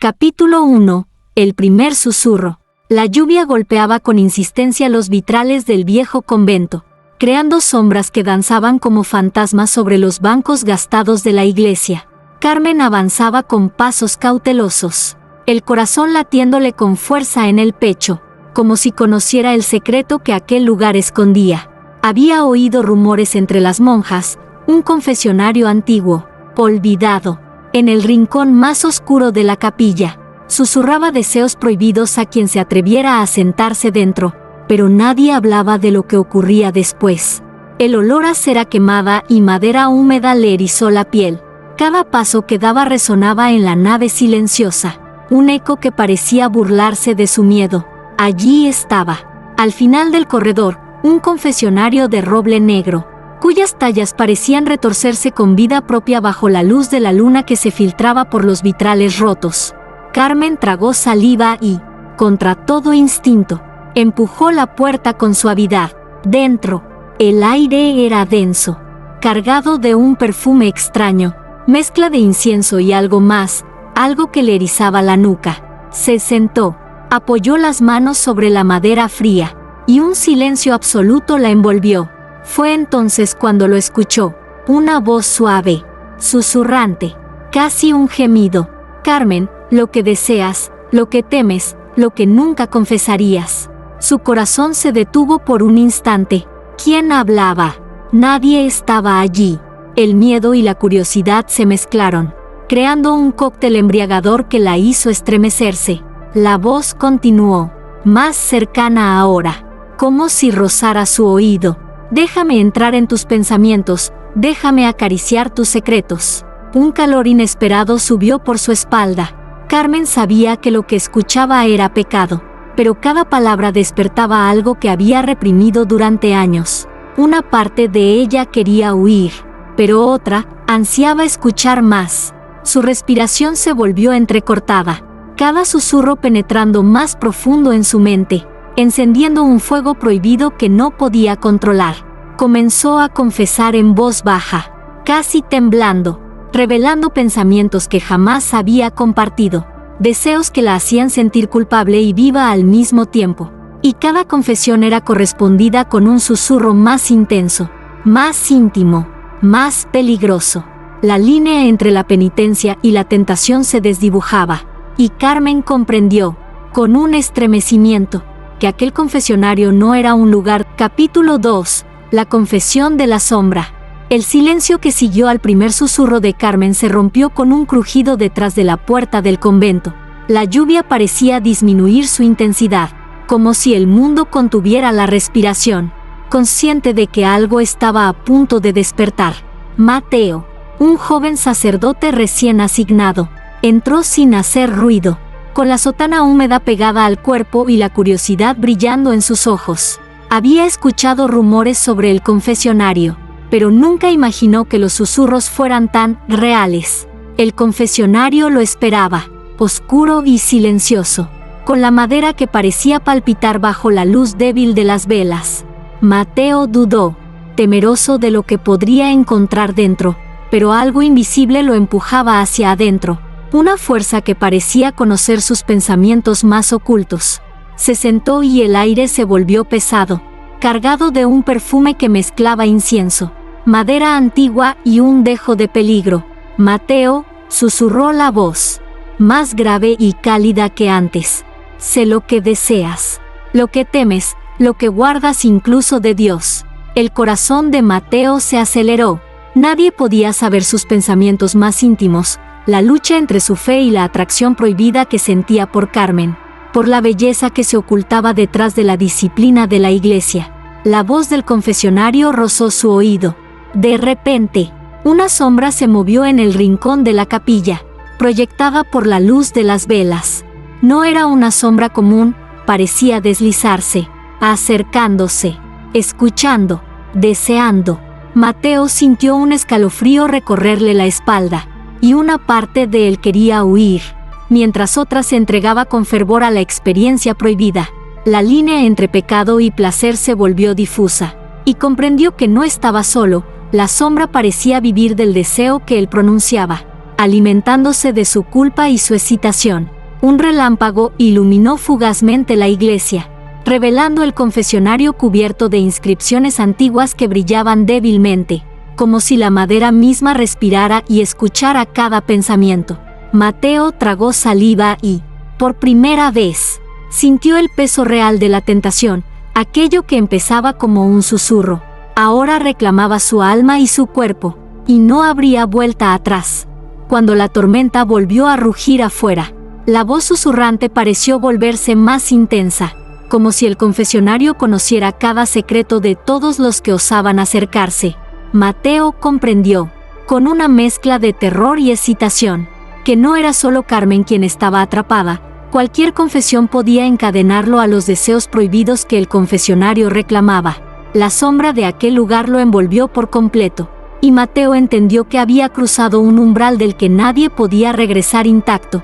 Capítulo 1. El primer susurro. La lluvia golpeaba con insistencia los vitrales del viejo convento, creando sombras que danzaban como fantasmas sobre los bancos gastados de la iglesia. Carmen avanzaba con pasos cautelosos, el corazón latiéndole con fuerza en el pecho, como si conociera el secreto que aquel lugar escondía. Había oído rumores entre las monjas, un confesionario antiguo, olvidado, en el rincón más oscuro de la capilla. Susurraba deseos prohibidos a quien se atreviera a sentarse dentro, pero nadie hablaba de lo que ocurría después. El olor a cera quemada y madera húmeda le erizó la piel. Cada paso que daba resonaba en la nave silenciosa, un eco que parecía burlarse de su miedo. Allí estaba, al final del corredor, un confesionario de roble negro, cuyas tallas parecían retorcerse con vida propia bajo la luz de la luna que se filtraba por los vitrales rotos. Carmen tragó saliva y, contra todo instinto, empujó la puerta con suavidad. Dentro, el aire era denso, cargado de un perfume extraño, mezcla de incienso y algo más, algo que le erizaba la nuca. Se sentó, apoyó las manos sobre la madera fría, y un silencio absoluto la envolvió. Fue entonces cuando lo escuchó, una voz suave, susurrante, casi un gemido. Carmen, lo que deseas, lo que temes, lo que nunca confesarías. Su corazón se detuvo por un instante. ¿Quién hablaba? Nadie estaba allí. El miedo y la curiosidad se mezclaron, creando un cóctel embriagador que la hizo estremecerse. La voz continuó, más cercana ahora, como si rozara su oído. Déjame entrar en tus pensamientos, déjame acariciar tus secretos. Un calor inesperado subió por su espalda. Carmen sabía que lo que escuchaba era pecado, pero cada palabra despertaba algo que había reprimido durante años. Una parte de ella quería huir, pero otra ansiaba escuchar más. Su respiración se volvió entrecortada, cada susurro penetrando más profundo en su mente, encendiendo un fuego prohibido que no podía controlar. Comenzó a confesar en voz baja, casi temblando, revelando pensamientos que jamás había compartido, deseos que la hacían sentir culpable y viva al mismo tiempo. Y cada confesión era correspondida con un susurro más intenso, más íntimo, más peligroso. La línea entre la penitencia y la tentación se desdibujaba, y Carmen comprendió, con un estremecimiento, que aquel confesionario no era un lugar. Capítulo 2. La confesión de la sombra. El silencio que siguió al primer susurro de Carmen se rompió con un crujido detrás de la puerta del convento. La lluvia parecía disminuir su intensidad, como si el mundo contuviera la respiración, consciente de que algo estaba a punto de despertar. Mateo, un joven sacerdote recién asignado, entró sin hacer ruido, con la sotana húmeda pegada al cuerpo y la curiosidad brillando en sus ojos. Había escuchado rumores sobre el confesionario, pero nunca imaginó que los susurros fueran tan reales. El confesionario lo esperaba, oscuro y silencioso, con la madera que parecía palpitar bajo la luz débil de las velas. Mateo dudó, temeroso de lo que podría encontrar dentro, pero algo invisible lo empujaba hacia adentro, una fuerza que parecía conocer sus pensamientos más ocultos. Se sentó y el aire se volvió pesado, cargado de un perfume que mezclaba incienso, madera antigua y un dejo de peligro. Mateo, susurró la voz, más grave y cálida que antes. Sé lo que deseas, lo que temes, lo que guardas incluso de Dios. El corazón de Mateo se aceleró. Nadie podía saber sus pensamientos más íntimos, la lucha entre su fe y la atracción prohibida que sentía por Carmen, por la belleza que se ocultaba detrás de la disciplina de la iglesia. La voz del confesionario rozó su oído. De repente, una sombra se movió en el rincón de la capilla, proyectada por la luz de las velas. No era una sombra común, parecía deslizarse, acercándose, escuchando, deseando. Mateo sintió un escalofrío recorrerle la espalda, y una parte de él quería huir, mientras otra se entregaba con fervor a la experiencia prohibida. La línea entre pecado y placer se volvió difusa, y comprendió que no estaba solo. La sombra parecía vivir del deseo que él pronunciaba, alimentándose de su culpa y su excitación. Un relámpago iluminó fugazmente la iglesia, revelando el confesionario cubierto de inscripciones antiguas que brillaban débilmente, como si la madera misma respirara y escuchara cada pensamiento. Mateo tragó saliva y, por primera vez, sintió el peso real de la tentación. Aquello que empezaba como un susurro, ahora reclamaba su alma y su cuerpo, y no habría vuelta atrás. Cuando la tormenta volvió a rugir afuera, la voz susurrante pareció volverse más intensa, como si el confesionario conociera cada secreto de todos los que osaban acercarse. Mateo comprendió, con una mezcla de terror y excitación, que no era solo Carmen quien estaba atrapada. Cualquier confesión podía encadenarlo a los deseos prohibidos que el confesionario reclamaba. La sombra de aquel lugar lo envolvió por completo, y Mateo entendió que había cruzado un umbral del que nadie podía regresar intacto.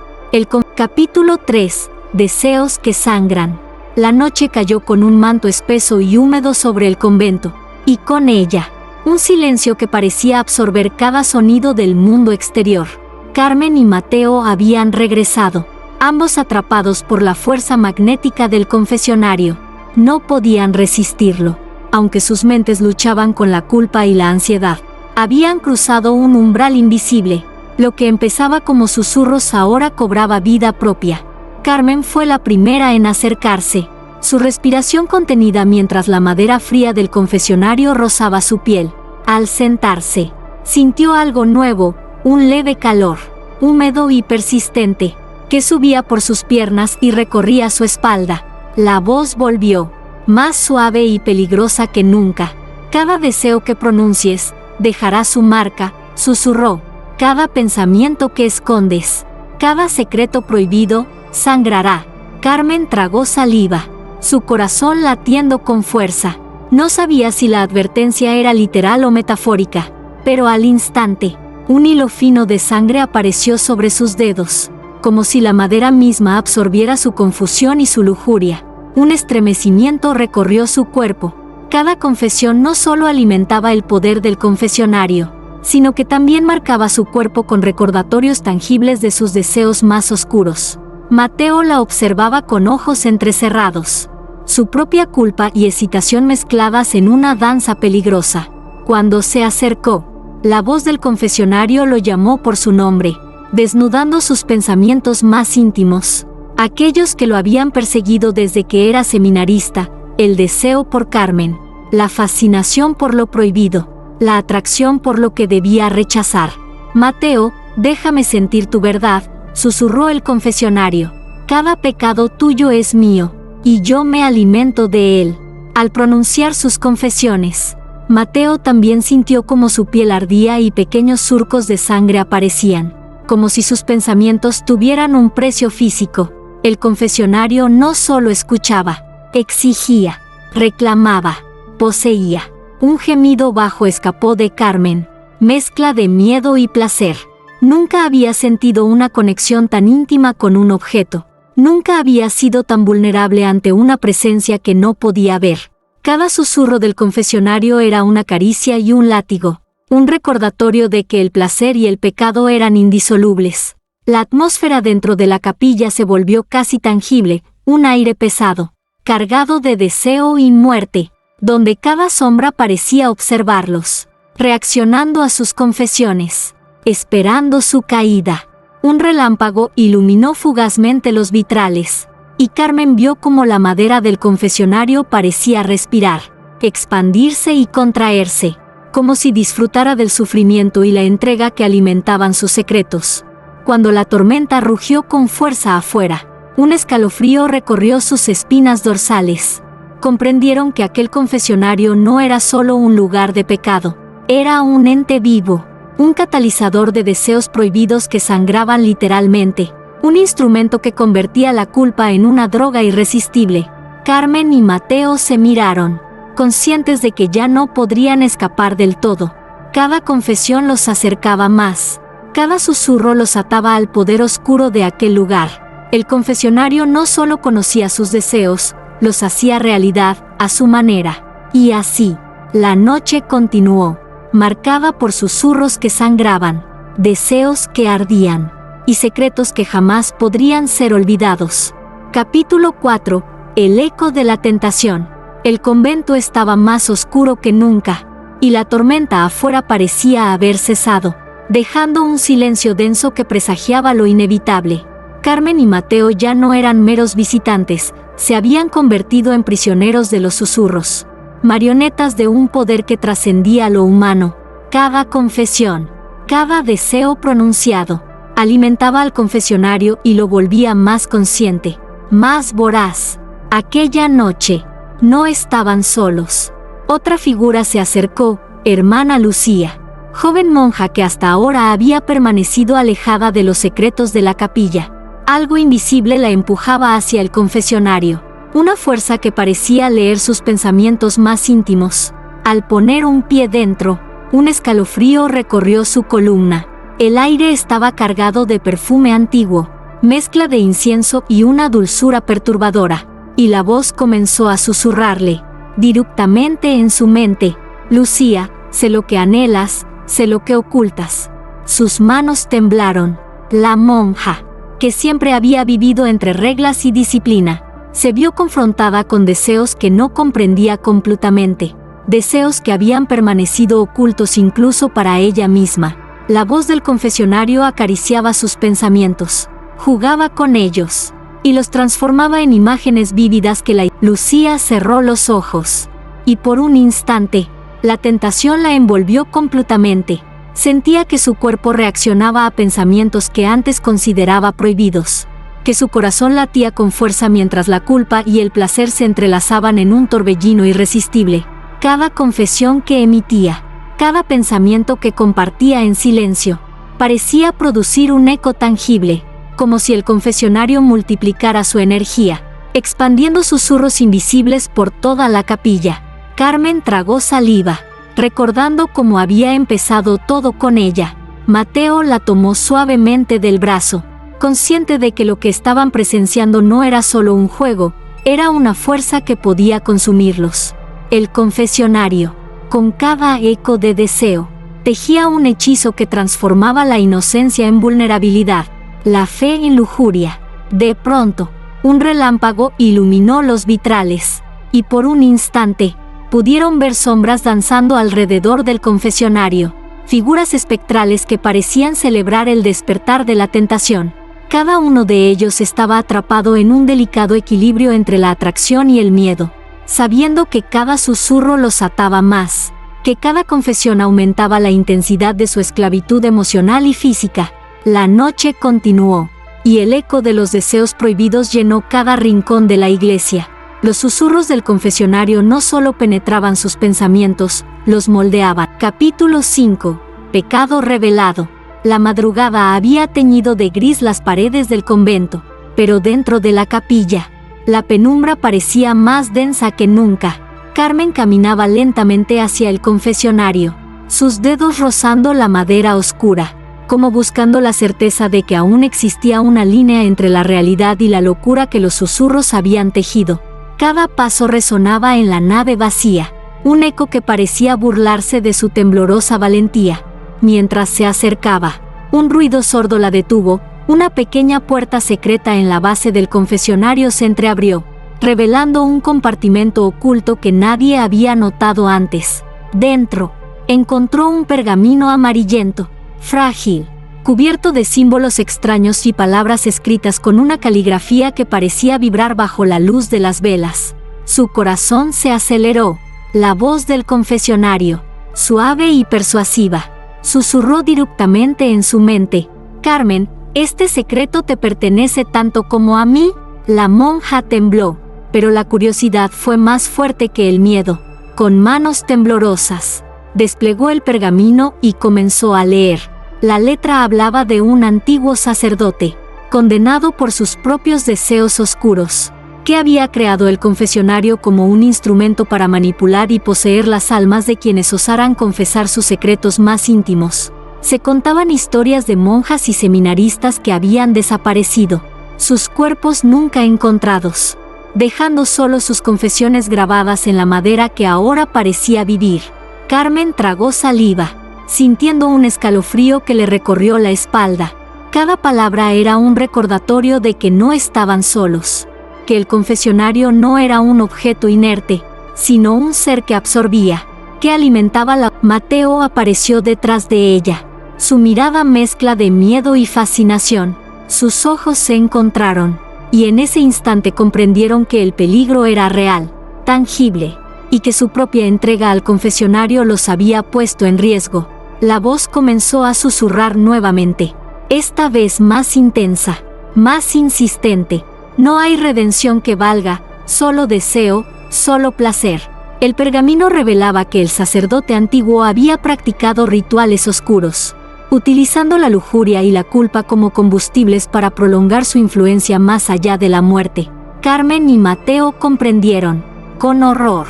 Capítulo 3. Deseos que sangran. La noche cayó con un manto espeso y húmedo sobre el convento, y con ella, un silencio que parecía absorber cada sonido del mundo exterior. Carmen y Mateo habían regresado, ambos atrapados por la fuerza magnética del confesionario. No podían resistirlo, aunque sus mentes luchaban con la culpa y la ansiedad. Habían cruzado un umbral invisible. Lo que empezaba como susurros ahora cobraba vida propia. Carmen fue la primera en acercarse, su respiración contenida mientras la madera fría del confesionario rozaba su piel. Al sentarse, sintió algo nuevo, un leve calor, húmedo y persistente, que subía por sus piernas y recorría su espalda. La voz volvió, más suave y peligrosa que nunca. Cada deseo que pronuncies dejará su marca, susurró. Cada pensamiento que escondes, cada secreto prohibido, sangrará. Carmen tragó saliva, su corazón latiendo con fuerza. No sabía si la advertencia era literal o metafórica, pero al instante, un hilo fino de sangre apareció sobre sus dedos, como si la madera misma absorbiera su confusión y su lujuria. Un estremecimiento recorrió su cuerpo. Cada confesión no solo alimentaba el poder del confesionario, sino que también marcaba su cuerpo con recordatorios tangibles de sus deseos más oscuros. Mateo la observaba con ojos entrecerrados, su propia culpa y excitación mezcladas en una danza peligrosa. Cuando se acercó, la voz del confesionario lo llamó por su nombre, desnudando sus pensamientos más íntimos, aquellos que lo habían perseguido desde que era seminarista: el deseo por Carmen, la fascinación por lo prohibido, la atracción por lo que debía rechazar. Mateo, déjame sentir tu verdad, susurró el confesionario. Cada pecado tuyo es mío, y yo me alimento de él. Al pronunciar sus confesiones, Mateo también sintió como su piel ardía y pequeños surcos de sangre aparecían, como si sus pensamientos tuvieran un precio físico. El confesionario no solo escuchaba, exigía, reclamaba, poseía. Un gemido bajo escapó de Carmen, mezcla de miedo y placer. Nunca había sentido una conexión tan íntima con un objeto. Nunca había sido tan vulnerable ante una presencia que no podía ver. Cada susurro del confesionario era una caricia y un látigo, un recordatorio de que el placer y el pecado eran indisolubles. La atmósfera dentro de la capilla se volvió casi tangible, un aire pesado, cargado de deseo y muerte, donde cada sombra parecía observarlos, reaccionando a sus confesiones, esperando su caída. Un relámpago iluminó fugazmente los vitrales, y Carmen vio cómo la madera del confesionario parecía respirar, expandirse y contraerse, como si disfrutara del sufrimiento y la entrega que alimentaban sus secretos. Cuando la tormenta rugió con fuerza afuera, un escalofrío recorrió sus espinas dorsales. Comprendieron que aquel confesionario no era solo un lugar de pecado, era un ente vivo, un catalizador de deseos prohibidos que sangraban literalmente, un instrumento que convertía la culpa en una droga irresistible. Carmen y Mateo se miraron, conscientes de que ya no podrían escapar del todo. Cada confesión los acercaba más, cada susurro los ataba al poder oscuro de aquel lugar. El confesionario no solo conocía sus deseos, los hacía realidad a su manera. Y así, la noche continuó, marcada por susurros que sangraban, deseos que ardían, y secretos que jamás podrían ser olvidados. Capítulo 4. El eco de la tentación. El convento estaba más oscuro que nunca, y la tormenta afuera parecía haber cesado, dejando un silencio denso que presagiaba lo inevitable. Carmen y Mateo ya no eran meros visitantes, se habían convertido en prisioneros de los susurros, marionetas de un poder que trascendía lo humano. Cada confesión, cada deseo pronunciado, alimentaba al confesionario y lo volvía más consciente, más voraz. Aquella noche, no estaban solos. Otra figura se acercó, hermana Lucía, joven monja que hasta ahora había permanecido alejada de los secretos de la capilla. Algo invisible la empujaba hacia el confesionario, una fuerza que parecía leer sus pensamientos más íntimos. Al poner un pie dentro, un escalofrío recorrió su columna. El aire estaba cargado de perfume antiguo, mezcla de incienso y una dulzura perturbadora, y la voz comenzó a susurrarle, directamente en su mente: Lucía, sé lo que anhelas, sé lo que ocultas. Sus manos temblaron. La monja, que siempre había vivido entre reglas y disciplina, se vio confrontada con deseos que no comprendía completamente, deseos que habían permanecido ocultos incluso para ella misma. La voz del confesionario acariciaba sus pensamientos, jugaba con ellos, y los transformaba en imágenes vívidas que Lucía cerró los ojos, y por un instante, la tentación la envolvió completamente. Sentía que su cuerpo reaccionaba a pensamientos que antes consideraba prohibidos, que su corazón latía con fuerza mientras la culpa y el placer se entrelazaban en un torbellino irresistible. Cada confesión que emitía, cada pensamiento que compartía en silencio, parecía producir un eco tangible, como si el confesionario multiplicara su energía, expandiendo susurros invisibles por toda la capilla. Carmen tragó saliva, recordando cómo había empezado todo con ella. Mateo la tomó suavemente del brazo, consciente de que lo que estaban presenciando no era solo un juego, era una fuerza que podía consumirlos. El confesionario, con cada eco de deseo, tejía un hechizo que transformaba la inocencia en vulnerabilidad, la fe en lujuria. De pronto, un relámpago iluminó los vitrales, y por un instante, pudieron ver sombras danzando alrededor del confesionario, figuras espectrales que parecían celebrar el despertar de la tentación. Cada uno de ellos estaba atrapado en un delicado equilibrio entre la atracción y el miedo, sabiendo que cada susurro los ataba más, que cada confesión aumentaba la intensidad de su esclavitud emocional y física. La noche continuó, y el eco de los deseos prohibidos llenó cada rincón de la iglesia. Los susurros del confesionario no solo penetraban sus pensamientos, los moldeaban. Capítulo 5. Pecado revelado. La madrugada había teñido de gris las paredes del convento, pero dentro de la capilla, la penumbra parecía más densa que nunca. Carmen caminaba lentamente hacia el confesionario, sus dedos rozando la madera oscura, como buscando la certeza de que aún existía una línea entre la realidad y la locura que los susurros habían tejido. Cada paso resonaba en la nave vacía, un eco que parecía burlarse de su temblorosa valentía. Mientras se acercaba, un ruido sordo la detuvo. Una pequeña puerta secreta en la base del confesionario se entreabrió, revelando un compartimento oculto que nadie había notado antes. Dentro, encontró un pergamino amarillento, frágil, cubierto de símbolos extraños y palabras escritas con una caligrafía que parecía vibrar bajo la luz de las velas. Su corazón se aceleró. La voz del confesionario, suave y persuasiva, susurró directamente en su mente: Carmen, este secreto te pertenece tanto como a mí. La monja tembló, pero la curiosidad fue más fuerte que el miedo. Con manos temblorosas, desplegó el pergamino y comenzó a leer. La letra hablaba de un antiguo sacerdote, condenado por sus propios deseos oscuros, que había creado el confesionario como un instrumento para manipular y poseer las almas de quienes osaran confesar sus secretos más íntimos. Se contaban historias de monjas y seminaristas que habían desaparecido, sus cuerpos nunca encontrados, dejando solo sus confesiones grabadas en la madera que ahora parecía vivir. Carmen tragó saliva, sintiendo un escalofrío que le recorrió la espalda. Cada palabra era un recordatorio de que no estaban solos, que el confesionario no era un objeto inerte, sino un ser que absorbía, que alimentaba la... Mateo apareció detrás de ella. Su mirada mezcla de miedo y fascinación. Sus ojos se encontraron, y en ese instante comprendieron que el peligro era real, tangible, y que su propia entrega al confesionario los había puesto en riesgo. La voz comenzó a susurrar nuevamente, esta vez más intensa, más insistente. No hay redención que valga, solo deseo, solo placer. El pergamino revelaba que el sacerdote antiguo había practicado rituales oscuros, utilizando la lujuria y la culpa como combustibles para prolongar su influencia más allá de la muerte. Carmen y Mateo comprendieron, con horror,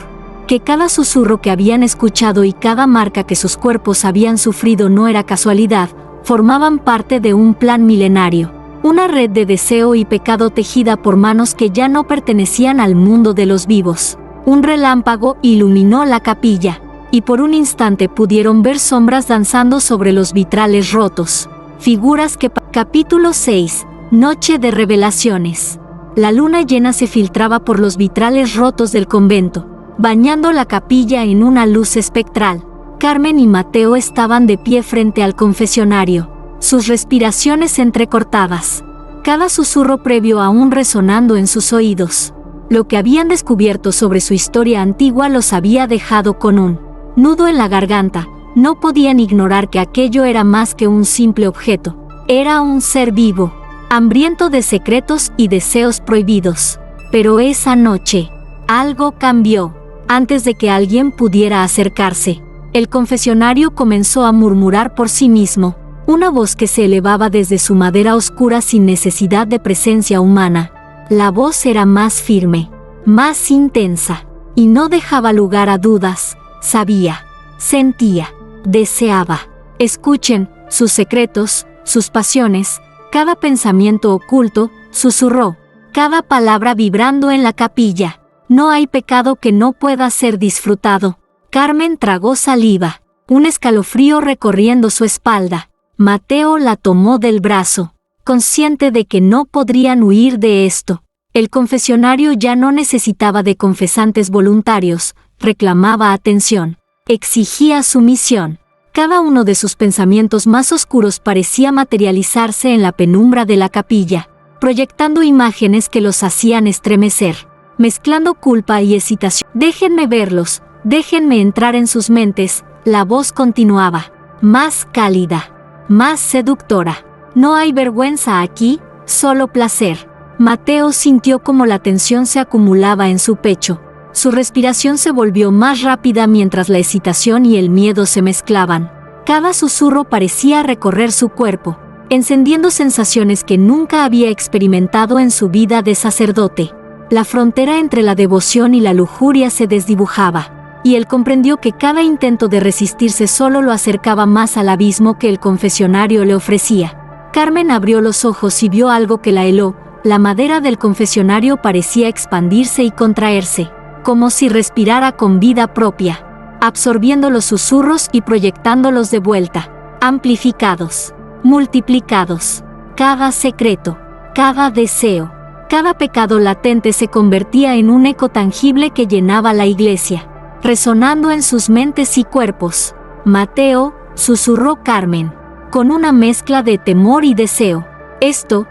que cada susurro que habían escuchado y cada marca que sus cuerpos habían sufrido no era casualidad, formaban parte de un plan milenario, una red de deseo y pecado tejida por manos que ya no pertenecían al mundo de los vivos. Un relámpago iluminó la capilla, y por un instante pudieron ver sombras danzando sobre los vitrales rotos, figuras que... Capítulo 6. Noche de revelaciones. La luna llena se filtraba por los vitrales rotos del convento, bañando la capilla en una luz espectral. Carmen y Mateo estaban de pie frente al confesionario, sus respiraciones entrecortadas, cada susurro previo aún resonando en sus oídos. Lo que habían descubierto sobre su historia antigua los había dejado con un nudo en la garganta. No podían ignorar que aquello era más que un simple objeto. Era un ser vivo, hambriento de secretos y deseos prohibidos. Pero esa noche, algo cambió. Antes de que alguien pudiera acercarse, el confesionario comenzó a murmurar por sí mismo, una voz que se elevaba desde su madera oscura sin necesidad de presencia humana. La voz era más firme, más intensa, y no dejaba lugar a dudas. Sabía, sentía, deseaba. Escuchen, sus secretos, sus pasiones, cada pensamiento oculto, susurró, cada palabra vibrando en la capilla. No hay pecado que no pueda ser disfrutado. Carmen tragó saliva, un escalofrío recorriendo su espalda. Mateo la tomó del brazo, consciente de que no podrían huir de esto. El confesionario ya no necesitaba de confesantes voluntarios, reclamaba atención, exigía sumisión. Cada uno de sus pensamientos más oscuros parecía materializarse en la penumbra de la capilla, proyectando imágenes que los hacían estremecer, mezclando culpa y excitación. Déjenme verlos, déjenme entrar en sus mentes. La voz continuaba, más cálida, más seductora. No hay vergüenza aquí, solo placer. Mateo sintió como la tensión se acumulaba en su pecho. Su respiración se volvió más rápida mientras la excitación y el miedo se mezclaban. Cada susurro parecía recorrer su cuerpo, encendiendo sensaciones que nunca había experimentado en su vida de sacerdote. La frontera entre la devoción y la lujuria se desdibujaba, y él comprendió que cada intento de resistirse solo lo acercaba más al abismo que el confesionario le ofrecía. Carmen abrió los ojos y vio algo que la heló. La madera del confesionario parecía expandirse y contraerse, como si respirara con vida propia, absorbiendo los susurros y proyectándolos de vuelta, amplificados, multiplicados. Cada secreto, cada deseo, cada pecado latente se convertía en un eco tangible que llenaba la iglesia, resonando en sus mentes y cuerpos. Mateo, susurró Carmen, con una mezcla de temor y deseo. Esto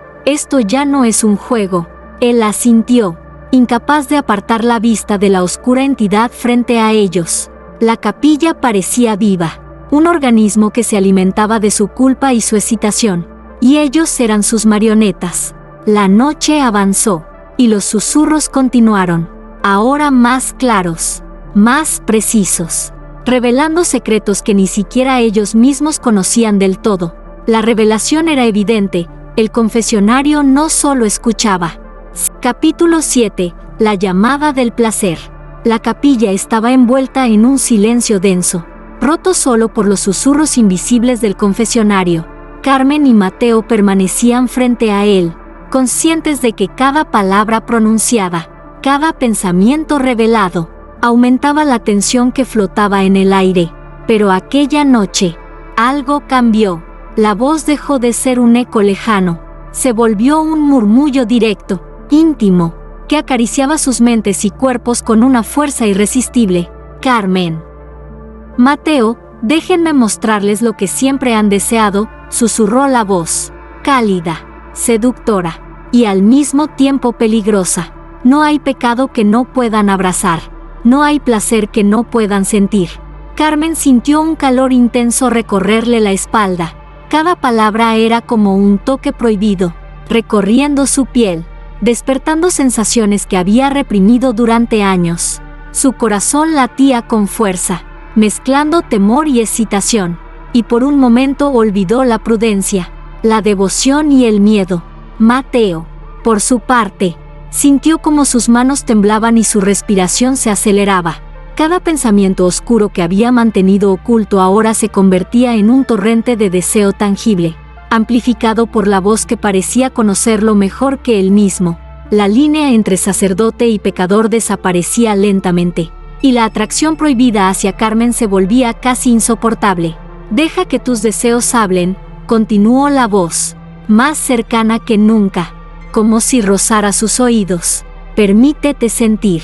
ya no es un juego. Él asintió, incapaz de apartar la vista de la oscura entidad frente a ellos. La capilla parecía viva, un organismo que se alimentaba de su culpa y su excitación, y ellos eran sus marionetas. La noche avanzó, y los susurros continuaron, ahora más claros, más precisos, revelando secretos que ni siquiera ellos mismos conocían del todo. La revelación era evidente. El confesionario no solo escuchaba. Capítulo 7. La llamada del placer. La capilla estaba envuelta en un silencio denso, roto solo por los susurros invisibles del confesionario. Carmen y Mateo permanecían frente a él, conscientes de que cada palabra pronunciada, cada pensamiento revelado, aumentaba la tensión que flotaba en el aire. Pero aquella noche, algo cambió. La voz dejó de ser un eco lejano. Se volvió un murmullo directo, íntimo, que acariciaba sus mentes y cuerpos con una fuerza irresistible. Carmen. Mateo, déjenme mostrarles lo que siempre han deseado, susurró la voz. Cálida, seductora, y al mismo tiempo peligrosa. No hay pecado que no puedan abrazar. No hay placer que no puedan sentir. Carmen sintió un calor intenso recorrerle la espalda. Cada palabra era como un toque prohibido, recorriendo su piel, despertando sensaciones que había reprimido durante años. Su corazón latía con fuerza, mezclando temor y excitación, y por un momento olvidó la prudencia, la devoción y el miedo. Mateo, por su parte, sintió como sus manos temblaban y su respiración se aceleraba. Cada pensamiento oscuro que había mantenido oculto ahora se convertía en un torrente de deseo tangible, amplificado por la voz que parecía conocerlo mejor que él mismo. La línea entre sacerdote y pecador desaparecía lentamente, y la atracción prohibida hacia Carmen se volvía casi insoportable. Deja que tus deseos hablen, continuó la voz, más cercana que nunca, como si rozara sus oídos. Permítete sentir,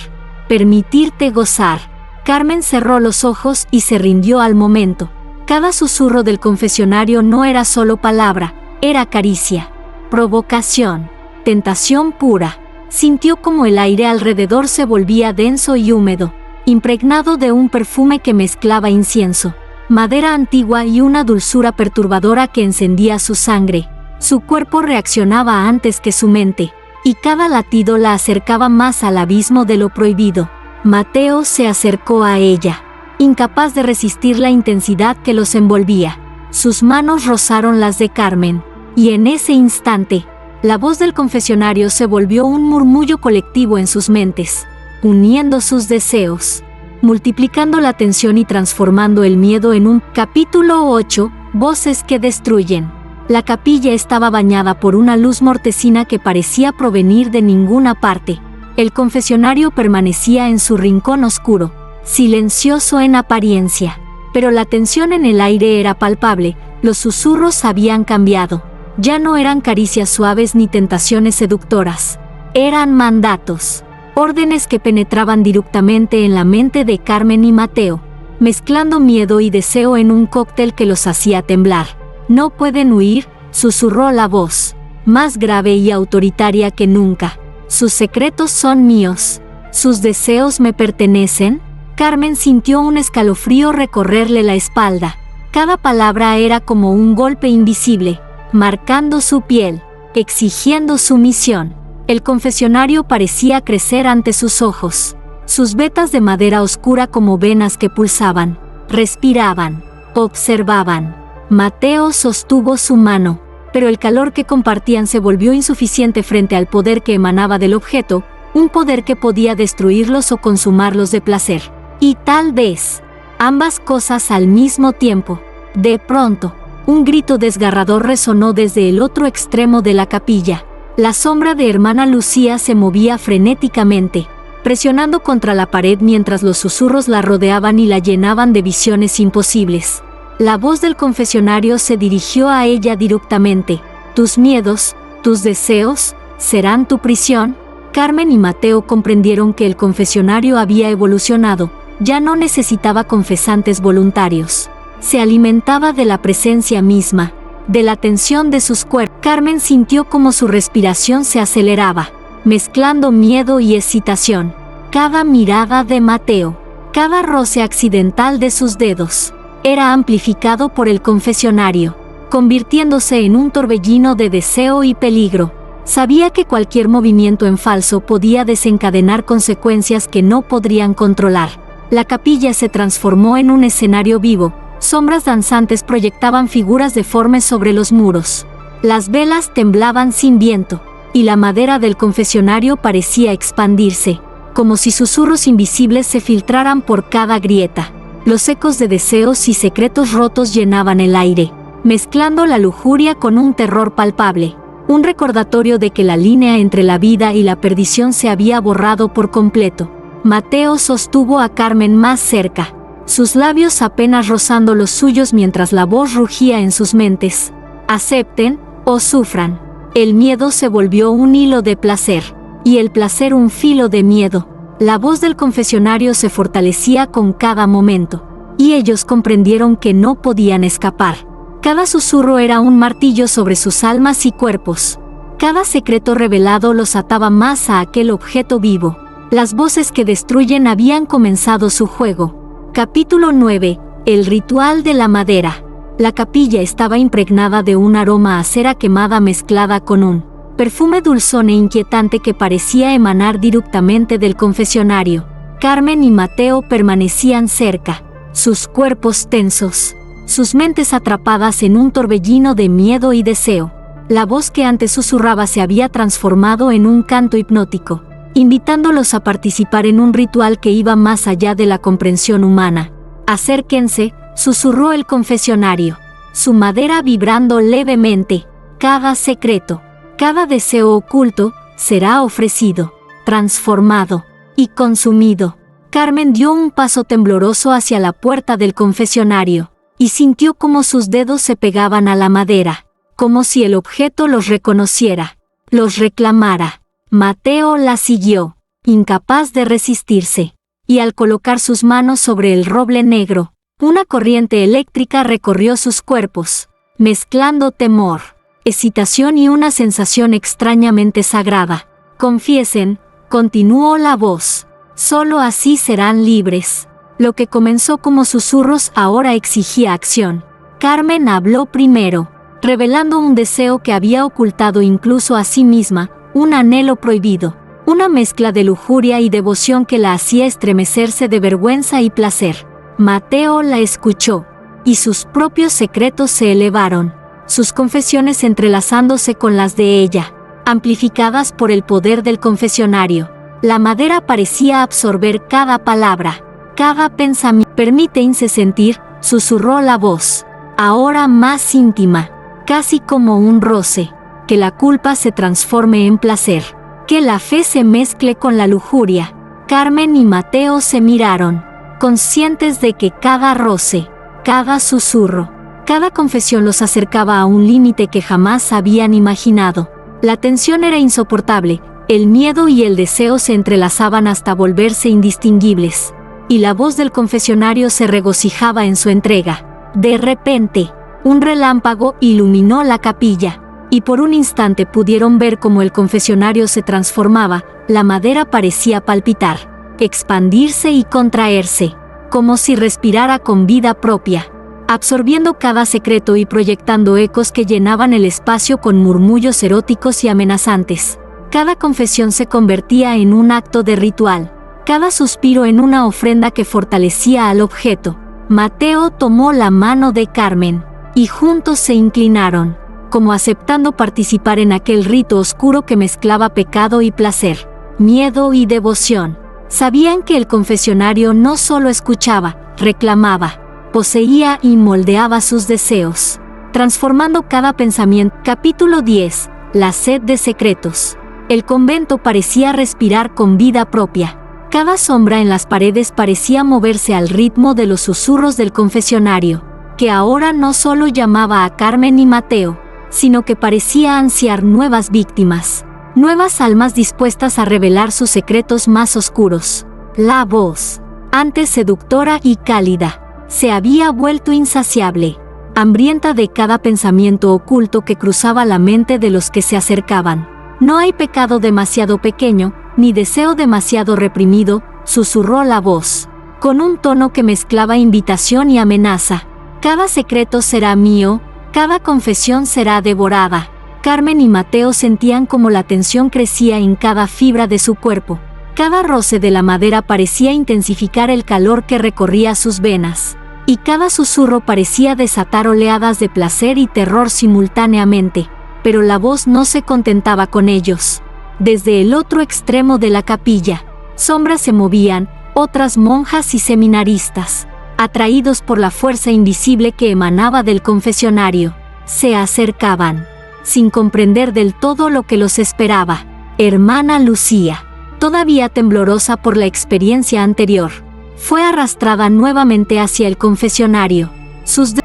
permitirte gozar. Carmen cerró los ojos y se rindió al momento. Cada susurro del confesionario no era solo palabra, era caricia, provocación, tentación pura. Sintió como el aire alrededor se volvía denso y húmedo, impregnado de un perfume que mezclaba incienso, madera antigua y una dulzura perturbadora que encendía su sangre. Su cuerpo reaccionaba antes que su mente, y cada latido la acercaba más al abismo de lo prohibido. Mateo se acercó a ella, incapaz de resistir la intensidad que los envolvía. Sus manos rozaron las de Carmen, y en ese instante, la voz del confesionario se volvió un murmullo colectivo en sus mentes, uniendo sus deseos, multiplicando la tensión y transformando el miedo en un capítulo 8, voces que destruyen. La capilla estaba bañada por una luz mortecina que parecía provenir de ninguna parte. El confesionario permanecía en su rincón oscuro, silencioso en apariencia, pero la tensión en el aire era palpable. Los susurros habían cambiado. Ya no eran caricias suaves ni tentaciones seductoras. Eran mandatos, órdenes que penetraban directamente en la mente de Carmen y Mateo, mezclando miedo y deseo en un cóctel que los hacía temblar. No pueden huir, susurró la voz, más grave y autoritaria que nunca. Sus secretos son míos. ¿Sus deseos me pertenecen? Carmen sintió un escalofrío recorrerle la espalda. Cada palabra era como un golpe invisible, marcando su piel, exigiendo sumisión. El confesionario parecía crecer ante sus ojos. Sus vetas de madera oscura como venas que pulsaban, respiraban, observaban. Mateo sostuvo su mano, pero el calor que compartían se volvió insuficiente frente al poder que emanaba del objeto, un poder que podía destruirlos o consumarlos de placer. Y tal vez, ambas cosas al mismo tiempo. De pronto, un grito desgarrador resonó desde el otro extremo de la capilla. La sombra de hermana Lucía se movía frenéticamente, presionando contra la pared mientras los susurros la rodeaban y la llenaban de visiones imposibles. La voz del confesionario se dirigió a ella directamente. Tus miedos, tus deseos, serán tu prisión. Carmen y Mateo comprendieron que el confesionario había evolucionado. Ya no necesitaba confesantes voluntarios. Se alimentaba de la presencia misma, de la tensión de sus cuerpos. Carmen sintió como su respiración se aceleraba, mezclando miedo y excitación. Cada mirada de Mateo, cada roce accidental de sus dedos, era amplificado por el confesionario, convirtiéndose en un torbellino de deseo y peligro. Sabía que cualquier movimiento en falso podía desencadenar consecuencias que no podrían controlar. La capilla se transformó en un escenario vivo. Sombras danzantes proyectaban figuras deformes sobre los muros. Las velas temblaban sin viento, y la madera del confesionario parecía expandirse, como si susurros invisibles se filtraran por cada grieta. Los ecos de deseos y secretos rotos llenaban el aire, mezclando la lujuria con un terror palpable, un recordatorio de que la línea entre la vida y la perdición se había borrado por completo. Mateo sostuvo a Carmen más cerca, sus labios apenas rozando los suyos mientras la voz rugía en sus mentes. Acepten o sufran. El miedo se volvió un hilo de placer, y el placer un filo de miedo. La voz del confesionario se fortalecía con cada momento, y ellos comprendieron que no podían escapar. Cada susurro era un martillo sobre sus almas y cuerpos. Cada secreto revelado los ataba más a aquel objeto vivo. Las voces que destruyen habían comenzado su juego. Capítulo 9. El ritual de la madera. La capilla estaba impregnada de un aroma a cera quemada mezclada con un perfume dulzón e inquietante que parecía emanar directamente del confesionario. Carmen y Mateo permanecían cerca, sus cuerpos tensos, sus mentes atrapadas en un torbellino de miedo y deseo. La voz que antes susurraba se había transformado en un canto hipnótico, invitándolos a participar en un ritual que iba más allá de la comprensión humana. Acérquense, susurró el confesionario, su madera vibrando levemente. Cada secreto, cada deseo oculto, será ofrecido, transformado y consumido. Carmen dio un paso tembloroso hacia la puerta del confesionario, y sintió como sus dedos se pegaban a la madera, como si el objeto los reconociera, los reclamara. Mateo la siguió, incapaz de resistirse, y al colocar sus manos sobre el roble negro, una corriente eléctrica recorrió sus cuerpos, mezclando temor, excitación y una sensación extrañamente sagrada. Confiesen, continuó la voz, solo así serán libres. Lo que comenzó como susurros ahora exigía acción. Carmen habló primero, revelando un deseo que había ocultado incluso a sí misma, un anhelo prohibido, una mezcla de lujuria y devoción que la hacía estremecerse de vergüenza y placer. Mateo la escuchó, y sus propios secretos se elevaron, sus confesiones entrelazándose con las de ella, amplificadas por el poder del confesionario. La madera parecía absorber cada palabra, cada pensamiento. Permítense sentir, susurró la voz, ahora más íntima, casi como un roce, que la culpa se transforme en placer, que la fe se mezcle con la lujuria. Carmen y Mateo se miraron, conscientes de que cada roce, cada susurro, cada confesión los acercaba a un límite que jamás habían imaginado. La tensión era insoportable, el miedo y el deseo se entrelazaban hasta volverse indistinguibles, y la voz del confesionario se regocijaba en su entrega. De repente, un relámpago iluminó la capilla, y por un instante pudieron ver cómo el confesionario se transformaba. La madera parecía palpitar, expandirse y contraerse, como si respirara con vida propia, absorbiendo cada secreto y proyectando ecos que llenaban el espacio con murmullos eróticos y amenazantes. Cada confesión se convertía en un acto de ritual, cada suspiro en una ofrenda que fortalecía al objeto. Mateo tomó la mano de Carmen, y juntos se inclinaron, como aceptando participar en aquel rito oscuro que mezclaba pecado y placer, miedo y devoción. Sabían que el confesionario no solo escuchaba, reclamaba, poseía y moldeaba sus deseos, transformando cada pensamiento. Capítulo 10. La sed de secretos. El convento parecía respirar con vida propia. Cada sombra en las paredes parecía moverse al ritmo de los susurros del confesionario, que ahora no solo llamaba a Carmen y Mateo, sino que parecía ansiar nuevas víctimas, nuevas almas dispuestas a revelar sus secretos más oscuros. La voz, antes seductora y cálida, se había vuelto insaciable, hambrienta de cada pensamiento oculto que cruzaba la mente de los que se acercaban. No hay pecado demasiado pequeño, ni deseo demasiado reprimido, susurró la voz, con un tono que mezclaba invitación y amenaza. Cada secreto será mío, cada confesión será devorada. Carmen y Mateo sentían como la tensión crecía en cada fibra de su cuerpo. Cada roce de la madera parecía intensificar el calor que recorría sus venas, y cada susurro parecía desatar oleadas de placer y terror simultáneamente. Pero la voz no se contentaba con ellos. Desde el otro extremo de la capilla, sombras se movían, otras monjas y seminaristas, atraídos por la fuerza invisible que emanaba del confesionario, se acercaban, sin comprender del todo lo que los esperaba. Hermana Lucía, todavía temblorosa por la experiencia anterior, fue arrastrada nuevamente hacia el confesionario.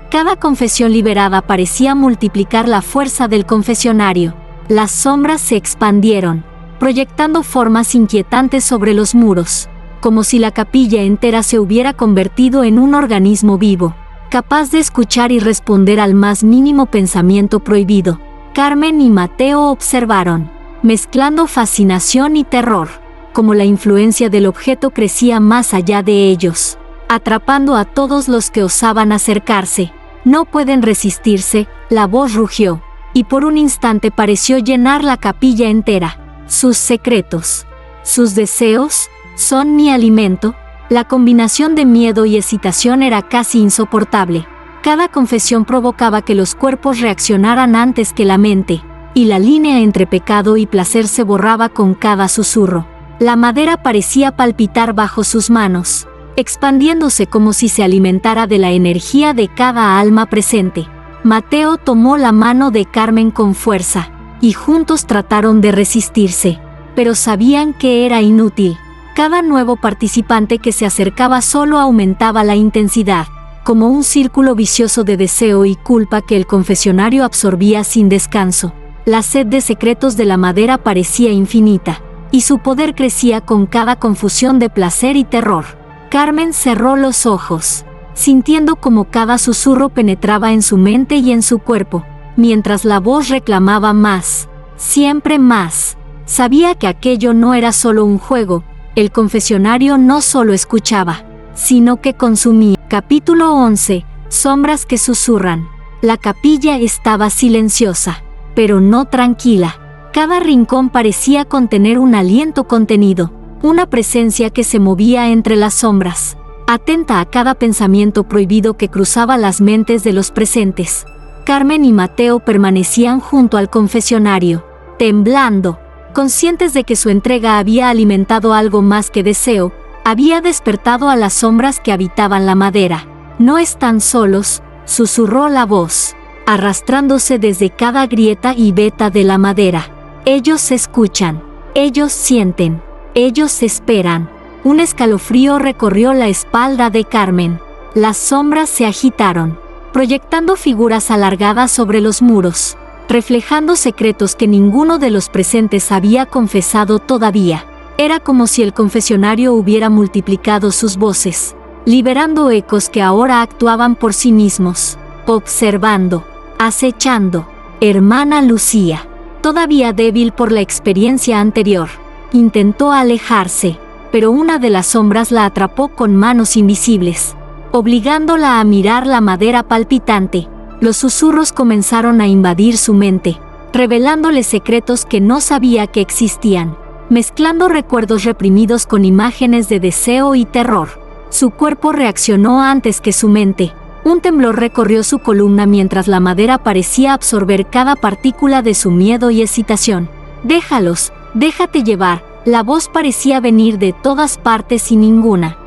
Cada confesión liberada parecía multiplicar la fuerza del confesionario. Las sombras se expandieron, proyectando formas inquietantes sobre los muros, como si la capilla entera se hubiera convertido en un organismo vivo, capaz de escuchar y responder al más mínimo pensamiento prohibido. Carmen y Mateo observaron, mezclando fascinación y terror, como la influencia del objeto crecía más allá de ellos, atrapando a todos los que osaban acercarse. No pueden resistirse, la voz rugió, y por un instante pareció llenar la capilla entera. Sus secretos, sus deseos, son mi alimento. La combinación de miedo y excitación era casi insoportable. Cada confesión provocaba que los cuerpos reaccionaran antes que la mente, y la línea entre pecado y placer se borraba con cada susurro. La madera parecía palpitar bajo sus manos, expandiéndose como si se alimentara de la energía de cada alma presente. Mateo tomó la mano de Carmen con fuerza, y juntos trataron de resistirse, pero sabían que era inútil. Cada nuevo participante que se acercaba solo aumentaba la intensidad, como un círculo vicioso de deseo y culpa que el confesionario absorbía sin descanso. La sed de secretos de la madera parecía infinita, y su poder crecía con cada confusión de placer y terror. Carmen cerró los ojos, sintiendo como cada susurro penetraba en su mente y en su cuerpo, mientras la voz reclamaba más, siempre más. Sabía que aquello no era solo un juego. El confesionario no solo escuchaba, sino que consumía. Capítulo 11. Sombras que susurran. La capilla estaba silenciosa, pero no tranquila. Cada rincón parecía contener un aliento contenido, una presencia que se movía entre las sombras, atenta a cada pensamiento prohibido que cruzaba las mentes de los presentes. Carmen y Mateo permanecían junto al confesionario, temblando, conscientes de que su entrega había alimentado algo más que deseo, había despertado a las sombras que habitaban la madera. No están solos, susurró la voz, arrastrándose desde cada grieta y veta de la madera. Ellos escuchan, ellos sienten, ellos esperan. Un escalofrío recorrió la espalda de Carmen. Las sombras se agitaron, proyectando figuras alargadas sobre los muros, reflejando secretos que ninguno de los presentes había confesado todavía. Era como si el confesionario hubiera multiplicado sus voces, liberando ecos que ahora actuaban por sí mismos, observando, acechando. Hermana Lucía, todavía débil por la experiencia anterior, intentó alejarse, pero una de las sombras la atrapó con manos invisibles, obligándola a mirar la madera palpitante. Los susurros comenzaron a invadir su mente, revelándole secretos que no sabía que existían, mezclando recuerdos reprimidos con imágenes de deseo y terror. Su cuerpo reaccionó antes que su mente. Un temblor recorrió su columna mientras la madera parecía absorber cada partícula de su miedo y excitación. Déjalos, déjate llevar. La voz parecía venir de todas partes y ninguna.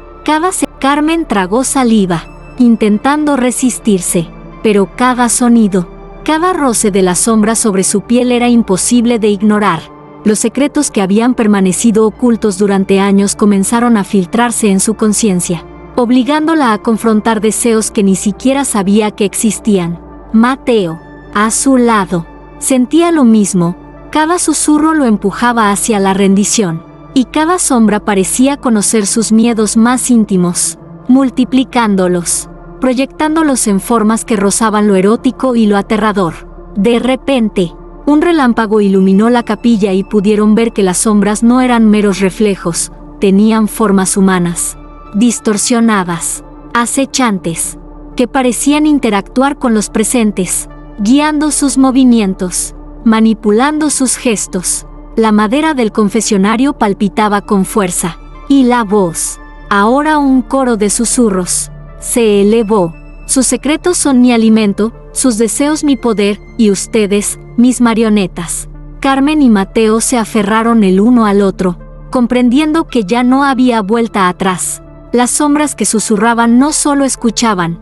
Carmen tragó saliva, intentando resistirse, pero cada sonido, cada roce de la sombra sobre su piel era imposible de ignorar. Los secretos que habían permanecido ocultos durante años comenzaron a filtrarse en su conciencia, obligándola a confrontar deseos que ni siquiera sabía que existían. Mateo, a su lado, sentía lo mismo. Cada susurro lo empujaba hacia la rendición, y cada sombra parecía conocer sus miedos más íntimos, multiplicándolos, proyectándolos en formas que rozaban lo erótico y lo aterrador. De repente, un relámpago iluminó la capilla y pudieron ver que las sombras no eran meros reflejos, tenían formas humanas, distorsionadas, acechantes, que parecían interactuar con los presentes, guiando sus movimientos, manipulando sus gestos. La madera del confesionario palpitaba con fuerza, y la voz, ahora un coro de susurros, se elevó. Sus secretos son mi alimento, sus deseos mi poder, y ustedes, mis marionetas. Carmen y Mateo se aferraron el uno al otro, comprendiendo que ya no había vuelta atrás. Las sombras que susurraban no solo escuchaban,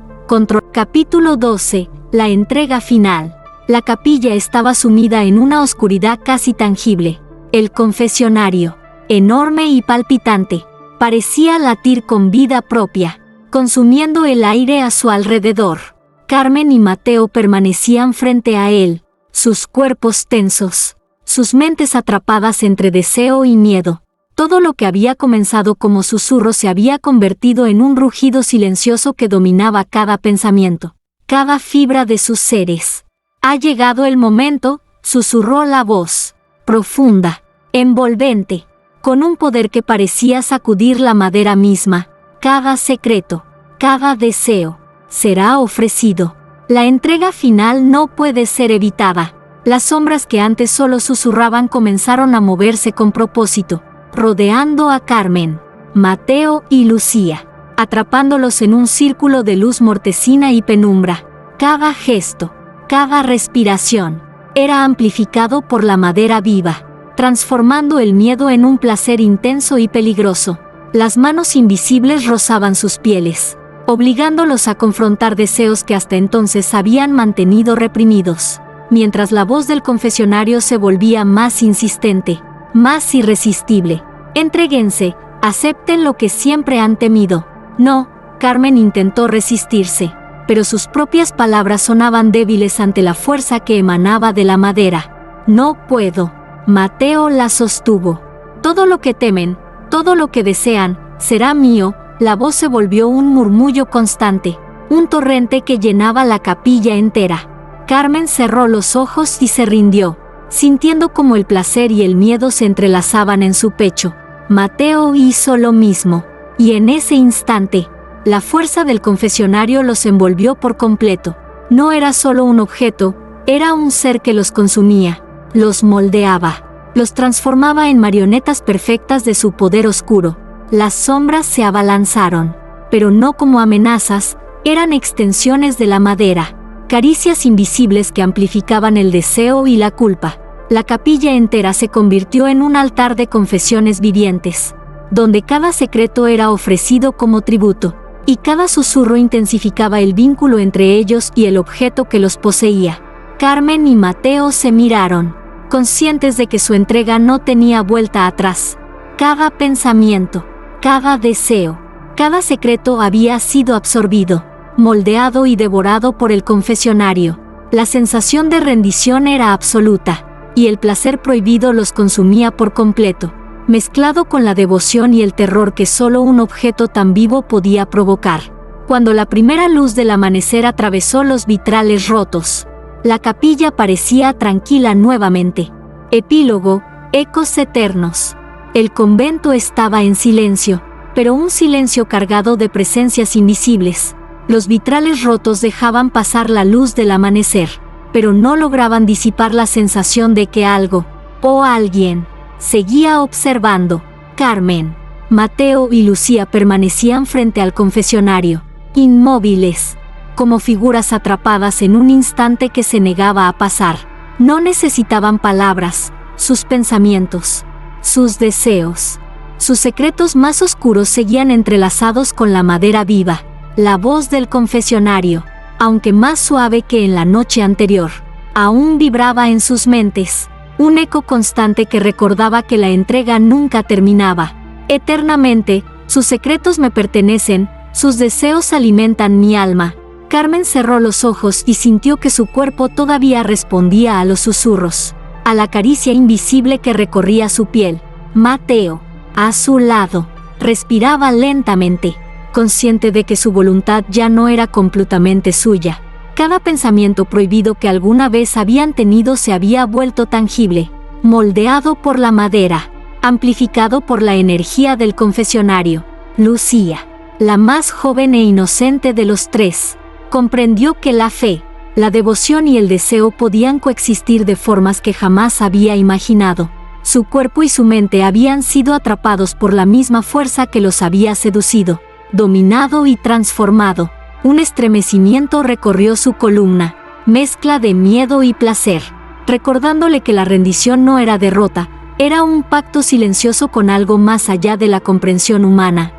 Capítulo 12. La entrega final. La capilla estaba sumida en una oscuridad casi tangible. El confesionario, enorme y palpitante, parecía latir con vida propia, consumiendo el aire a su alrededor. Carmen y Mateo permanecían frente a él, sus cuerpos tensos, sus mentes atrapadas entre deseo y miedo. Todo lo que había comenzado como susurro se había convertido en un rugido silencioso que dominaba cada pensamiento, cada fibra de sus seres. «Ha llegado el momento», susurró la voz, profunda, envolvente, con un poder que parecía sacudir la madera misma. «Cada secreto, cada deseo, será ofrecido. La entrega final no puede ser evitada». Las sombras que antes solo susurraban comenzaron a moverse con propósito, rodeando a Carmen, Mateo y Lucía, atrapándolos en un círculo de luz mortecina y penumbra. Cada gesto, cada respiración, era amplificado por la madera viva, transformando el miedo en un placer intenso y peligroso. Las manos invisibles rozaban sus pieles, obligándolos a confrontar deseos que hasta entonces habían mantenido reprimidos, mientras la voz del confesionario se volvía más insistente, más irresistible. «Entréguense, acepten lo que siempre han temido». «No», Carmen intentó resistirse, pero sus propias palabras sonaban débiles ante la fuerza que emanaba de la madera. «No puedo». Mateo la sostuvo. «Todo lo que temen, todo lo que desean, será mío». La voz se volvió un murmullo constante, un torrente que llenaba la capilla entera. Carmen cerró los ojos y se rindió, sintiendo como el placer y el miedo se entrelazaban en su pecho. Mateo hizo lo mismo, y en ese instante, la fuerza del confesionario los envolvió por completo. No era solo un objeto, era un ser que los consumía, los moldeaba, los transformaba en marionetas perfectas de su poder oscuro. Las sombras se abalanzaron, pero no como amenazas, eran extensiones de la madera, caricias invisibles que amplificaban el deseo y la culpa. La capilla entera se convirtió en un altar de confesiones vivientes, donde cada secreto era ofrecido como tributo, y cada susurro intensificaba el vínculo entre ellos y el objeto que los poseía. Carmen y Mateo se miraron, conscientes de que su entrega no tenía vuelta atrás. Cada pensamiento, cada deseo, cada secreto había sido absorbido, moldeado y devorado por el confesionario. La sensación de rendición era absoluta, y el placer prohibido los consumía por completo, mezclado con la devoción y el terror que solo un objeto tan vivo podía provocar. Cuando la primera luz del amanecer atravesó los vitrales rotos, la capilla parecía tranquila nuevamente. Epílogo, ecos eternos. El convento estaba en silencio, pero un silencio cargado de presencias invisibles. Los vitrales rotos dejaban pasar la luz del amanecer, pero no lograban disipar la sensación de que algo, o alguien, seguía observando. Carmen, Mateo y Lucía permanecían frente al confesionario, inmóviles, como figuras atrapadas en un instante que se negaba a pasar. No necesitaban palabras, sus pensamientos, sus deseos, sus secretos más oscuros seguían entrelazados con la madera viva. La voz del confesionario, aunque más suave que en la noche anterior, aún vibraba en sus mentes, un eco constante que recordaba que la entrega nunca terminaba. Eternamente, sus secretos me pertenecen, sus deseos alimentan mi alma. Carmen cerró los ojos y sintió que su cuerpo todavía respondía a los susurros, a la caricia invisible que recorría su piel. Mateo, a su lado, respiraba lentamente, consciente de que su voluntad ya no era completamente suya. Cada pensamiento prohibido que alguna vez habían tenido se había vuelto tangible, moldeado por la madera, amplificado por la energía del confesionario. Lucía, la más joven e inocente de los tres, comprendió que la fe, la devoción y el deseo podían coexistir de formas que jamás había imaginado. Su cuerpo y su mente habían sido atrapados por la misma fuerza que los había seducido, dominado y transformado. Un estremecimiento recorrió su columna, mezcla de miedo y placer, recordándole que la rendición no era derrota, era un pacto silencioso con algo más allá de la comprensión humana.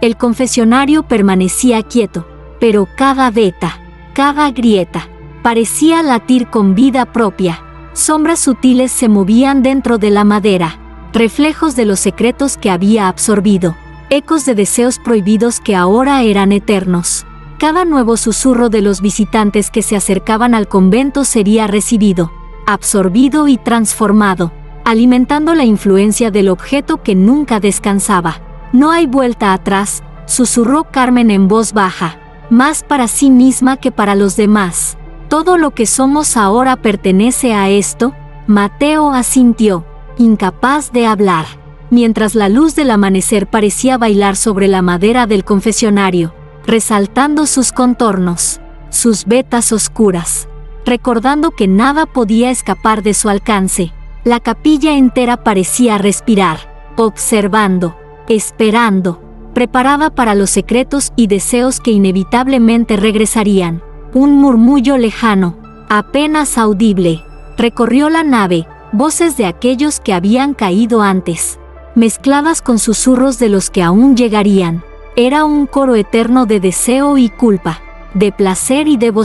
El confesionario permanecía quieto, pero cada veta, cada grieta, parecía latir con vida propia. Sombras sutiles se movían dentro de la madera, reflejos de los secretos que había absorbido, ecos de deseos prohibidos que ahora eran eternos. cada nuevo susurro de los visitantes que se acercaban al convento sería recibido, absorbido y transformado, alimentando la influencia del objeto que nunca descansaba. No hay vuelta atrás, susurró Carmen en voz baja, más para sí misma que para los demás. Todo lo que somos ahora pertenece a esto. Mateo asintió, incapaz de hablar, mientras la luz del amanecer parecía bailar sobre la madera del confesionario, resaltando sus contornos, sus vetas oscuras. Recordando que nada podía escapar de su alcance, la capilla entera parecía respirar, observando, esperando, preparada para los secretos y deseos que inevitablemente regresarían. Un murmullo lejano, apenas audible, recorrió la nave, voces de aquellos que habían caído antes, mezcladas con susurros de los que aún llegarían. Era un coro eterno de deseo y culpa, de placer y devoción.